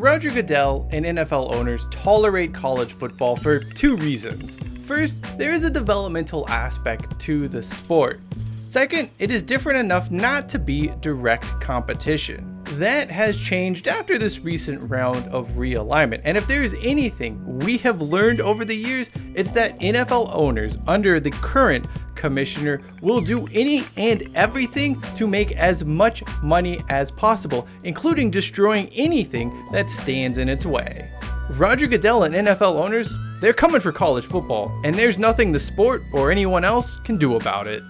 Rodger Goodell and NFL owners tolerate college football for two reasons. First, there is a developmental aspect to the sport. Second, it is different enough not to be direct competition. That has changed after this recent round of realignment, and if there is anything we have learned over the years, it's that NFL owners under the current commissioner will do any and everything to make as much money as possible, including destroying anything that stands in its way. Rodger Goodell and NFL owners, they're coming for college football, and there's nothing the sport or anyone else can do about it.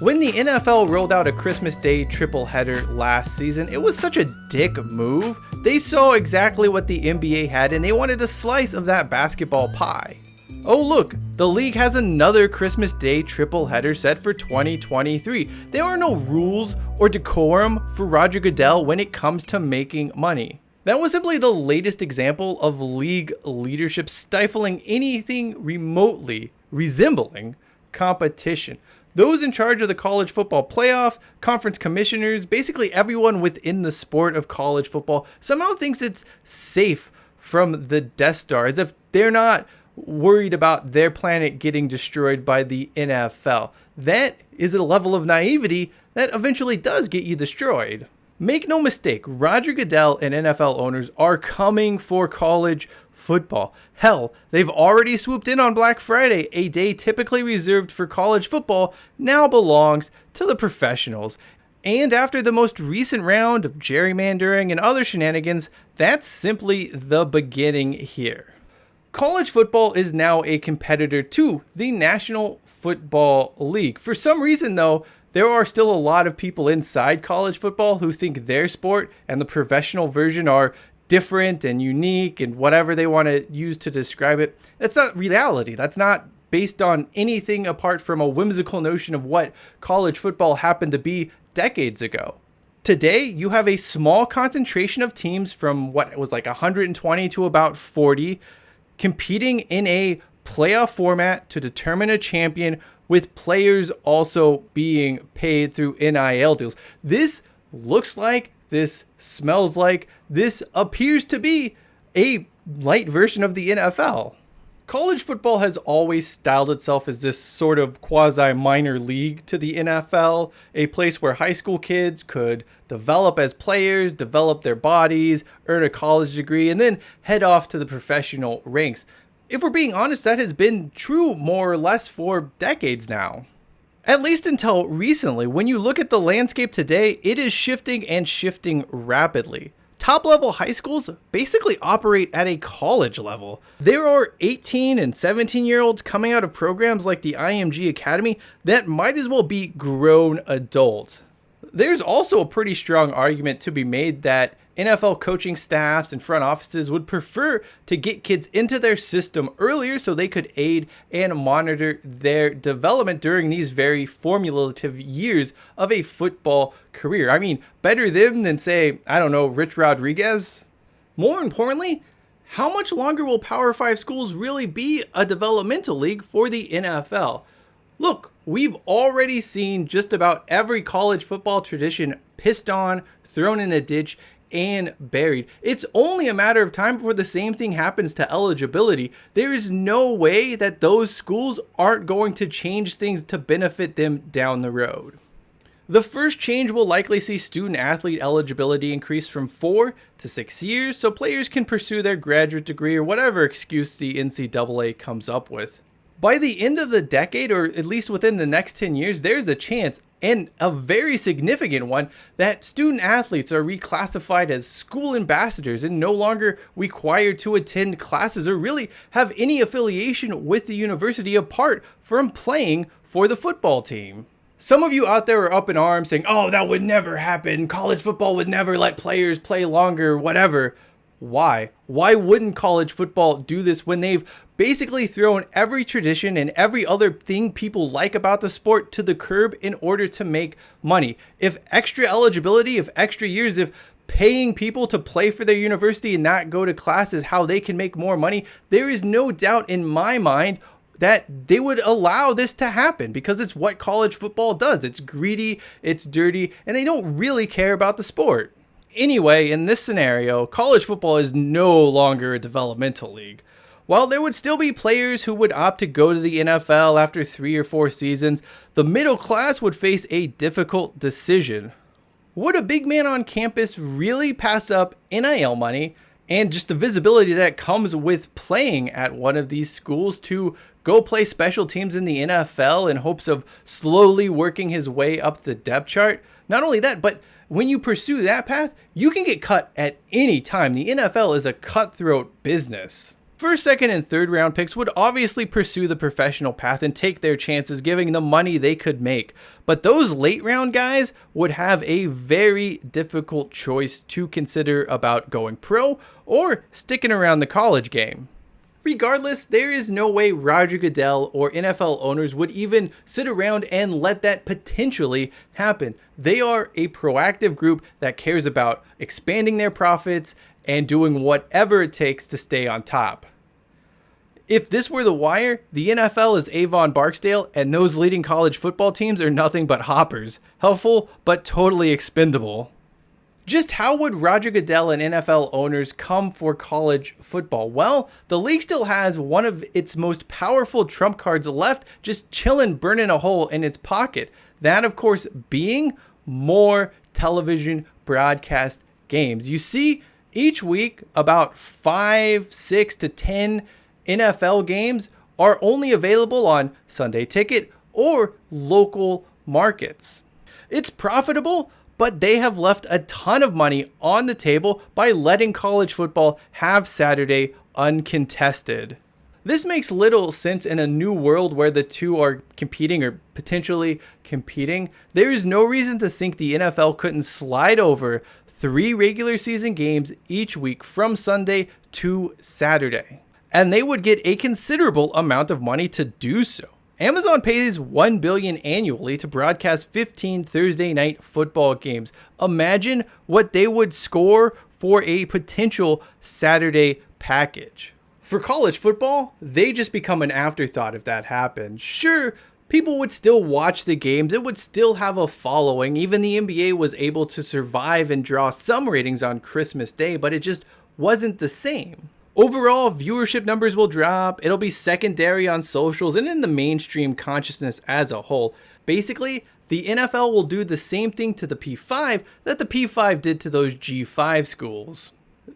When the NFL rolled out a Christmas Day tripleheader last season, it was such a dick move. They saw exactly what the NBA had and they wanted a slice of that basketball pie. Oh look, the league has another Christmas Day tripleheader set for 2023. There are no rules or decorum for Rodger Goodell when it comes to making money. That was simply the latest example of league leadership stifling anything remotely resembling competition. Those in charge of the college football playoff, conference commissioners, basically everyone within the sport of college football somehow thinks it's safe from the Death Star, as if they're not worried about their planet getting destroyed by the NFL. That is a level of naivety that eventually does get you destroyed. Make no mistake, Rodger Goodell and NFL owners are coming for college football. Hell, they've already swooped in on Black Friday. A day typically reserved for college football now belongs to the professionals. And after the most recent round of gerrymandering and other shenanigans, that's simply the beginning here. College football is now a competitor to the National Football League. For some reason, though, there are still a lot of people inside college football who think their sport and the professional version are different and unique and whatever they want to use to describe it. That's not reality. That's not based on anything apart from a whimsical notion of what college football happened to be decades ago. Today, you have a small concentration of teams from what was like 120 to about 40 competing in a playoff format to determine a champion, with players also being paid through NIL deals. This looks like, this smells like, this appears to be a light version of the NFL. College football has always styled itself as this sort of quasi-minor league to the NFL, a place where high school kids could develop as players, develop their bodies, earn a college degree, and then head off to the professional ranks. If we're being honest, that has been true more or less for decades now. At least until recently. When you look at the landscape today, it is shifting and shifting rapidly. Top-level high schools basically operate at a college level. There are 18 and 17-year-olds coming out of programs like the IMG Academy that might as well be grown adults. There's also a pretty strong argument to be made that NFL coaching staffs and front offices would prefer to get kids into their system earlier so they could aid and monitor their development during these very formulative years of a football career. I mean, better them than, say, I don't know, Rich Rodriguez. More importantly, how much longer will Power 5 schools really be a developmental league for the NFL? Look, we've already seen just about every college football tradition pissed on, thrown in a ditch, and buried. It's only a matter of time before the same thing happens to eligibility. There is no way that those schools aren't going to change things to benefit them down the road. The first change will likely see student athlete eligibility increase from 4 to 6 years so players can pursue their graduate degree or whatever excuse the NCAA comes up with. By the end of the decade, or at least within the next 10 years, there's a chance, and a very significant one, that student athletes are reclassified as school ambassadors and no longer required to attend classes or really have any affiliation with the university apart from playing for the football team. Some of you out there are up in arms saying, oh, that would never happen. College football would never let players play longer, whatever. Why? Why wouldn't college football do this when they've basically thrown every tradition and every other thing people like about the sport to the curb in order to make money? If extra eligibility, if extra years, if paying people to play for their university and not go to class is how they can make more money, there is no doubt in my mind that they would allow this to happen because it's what college football does. It's greedy, it's dirty, and they don't really care about the sport. Anyway, in this scenario, college football is no longer a developmental league. While there would still be players who would opt to go to the NFL after 3 or 4 seasons, the middle class would face a difficult decision. Would a big man on campus really pass up NIL money and just the visibility that comes with playing at one of these schools to go play special teams in the NFL in hopes of slowly working his way up the depth chart? Not only that, but when you pursue that path, you can get cut at any time. The NFL is a cutthroat business. First, second, and third round picks would obviously pursue the professional path and take their chances, giving the money they could make. But those late round guys would have a very difficult choice to consider about going pro or sticking around the college game. Regardless, there is no way Rodger Goodell or NFL owners would even sit around and let that potentially happen. They are a proactive group that cares about expanding their profits and doing whatever it takes to stay on top. If this were The Wire, the NFL is Avon Barksdale, and those leading college football teams are nothing but hoppers. Helpful, but totally expendable. Just how would Rodger Goodell and NFL owners come for college football? Well, the league still has one of its most powerful trump cards left, just chilling, burning a hole in its pocket. That, of course, being more television broadcast games. You see, each week, about 5, 6 to 10 NFL games are only available on Sunday Ticket or local markets. It's profitable, but they have left a ton of money on the table by letting college football have Saturday uncontested. This makes little sense in a new world where the two are competing or potentially competing. There is no reason to think the NFL couldn't slide over 3 regular season games each week from Sunday to Saturday. And they would get a considerable amount of money to do so. Amazon pays $1 billion annually to broadcast 15 Thursday night football games. Imagine what they would score for a potential Saturday package. For college football, they just become an afterthought if that happens. Sure, people would still watch the games. It would still have a following. Even the NBA was able to survive and draw some ratings on Christmas Day, but it just wasn't the same. Overall, viewership numbers will drop. It'll be secondary on socials and in the mainstream consciousness as a whole. Basically, the NFL will do the same thing to the P5 that the P5 did to those G5 schools.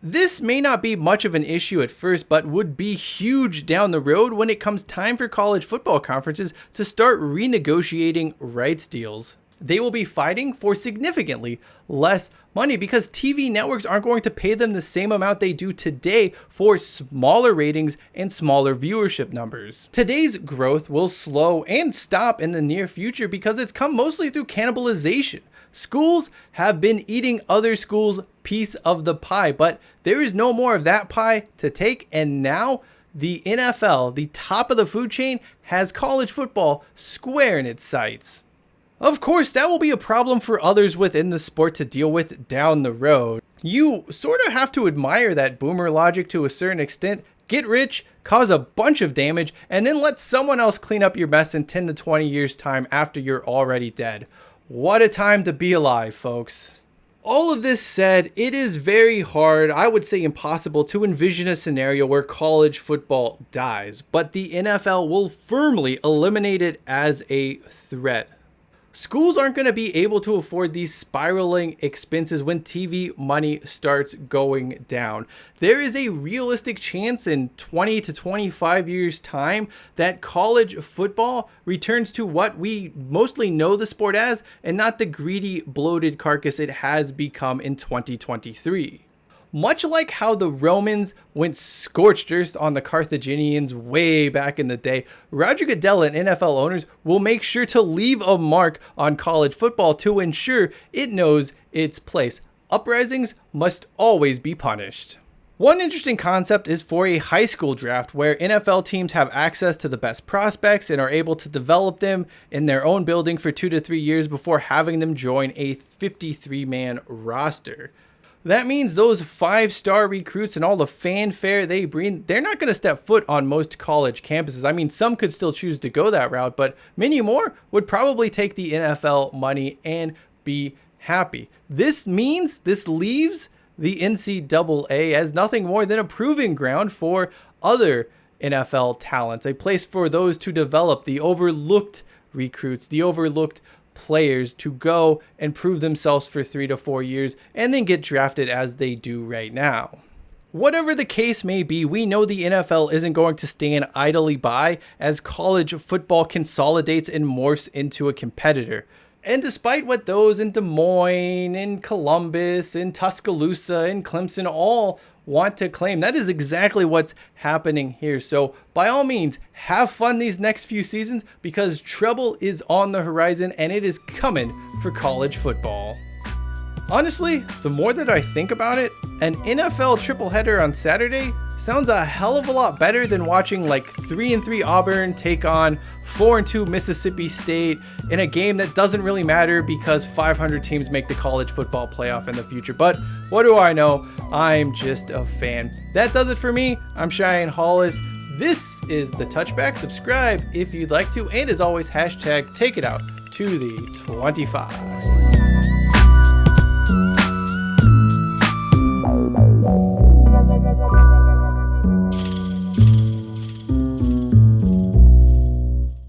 This may not be much of an issue at first, but would be huge down the road when it comes time for college football conferences to start renegotiating rights deals. They will be fighting for significantly less money because TV networks aren't going to pay them the same amount they do today for smaller ratings and smaller viewership numbers. Today's growth will slow and stop in the near future because it's come mostly through cannibalization. Schools have been eating other schools' piece of the pie, but there is no more of that pie to take, and now the NFL, the top of the food chain, has college football square in its sights. Of course, that will be a problem for others within the sport to deal with down the road. You sort of have to admire that boomer logic to a certain extent. Get rich, cause a bunch of damage, and then let someone else clean up your mess in 10 to 20 years' time after you're already dead. What a time to be alive, folks. All of this said, it is very hard, I would say impossible, to envision a scenario where college football dies, but the NFL will firmly eliminate it as a threat. Schools aren't going to be able to afford these spiraling expenses when TV money starts going down. There is a realistic chance in 20 to 25 years' time that college football returns to what we mostly know the sport as and not the greedy, bloated carcass it has become in 2023. Much like how the Romans went scorched earth on the Carthaginians way back in the day, Rodger Goodell and NFL owners will make sure to leave a mark on college football to ensure it knows its place. Uprisings must always be punished. One interesting concept is for a high school draft where NFL teams have access to the best prospects and are able to develop them in their own building for 2 to 3 years before having them join a 53-man roster. That means those 5-star recruits and all the fanfare they bring, they're not going to step foot on most college campuses. I mean, some could still choose to go that route, but many more would probably take the NFL money and be happy. This leaves the NCAA as nothing more than a proving ground for other NFL talents, a place for those to develop the overlooked recruits, the overlooked players to go and prove themselves for 3 to 4 years and then get drafted as they do right now. Whatever the case may be, we know the NFL isn't going to stand idly by as college football consolidates and morphs into a competitor. And despite what those in Des Moines, in Columbus, in Tuscaloosa, in Clemson all want to claim, that is exactly what's happening here. So by all means, have fun these next few seasons because trouble is on the horizon and it is coming for college football. Honestly, the more that I think about it, an NFL tripleheader on Saturday sounds a hell of a lot better than watching like 3-3 Auburn take on 4-2 Mississippi State in a game that doesn't really matter because 500 teams make the college football playoff in the future. But what do I know? I'm just a fan. That does it for me. I'm Cheyenne Hollis. This is the Touchback. Subscribe if you'd like to. And as always, hashtag take it out to the 25.